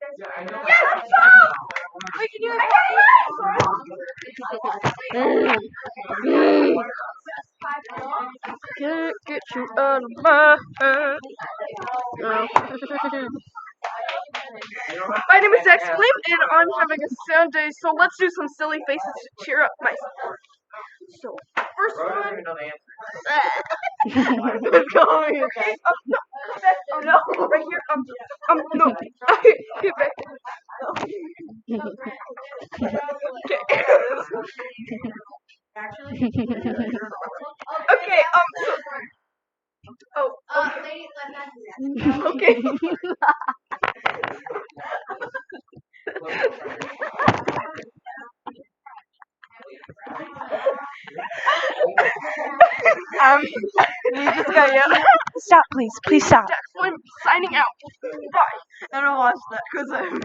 Yes, go! We can do it. Can't get you out of my head. My name is X Flame, and I'm having a sad day, so let's do some silly faces to cheer up myself. So, first one. Let's go. Okay, no, back. Oh no, right here. No. Get back. Okay. Okay. We just got yelled. Stop, please. Please stop. Jack Flynn signing out. Bye. I don't watch that because I'm.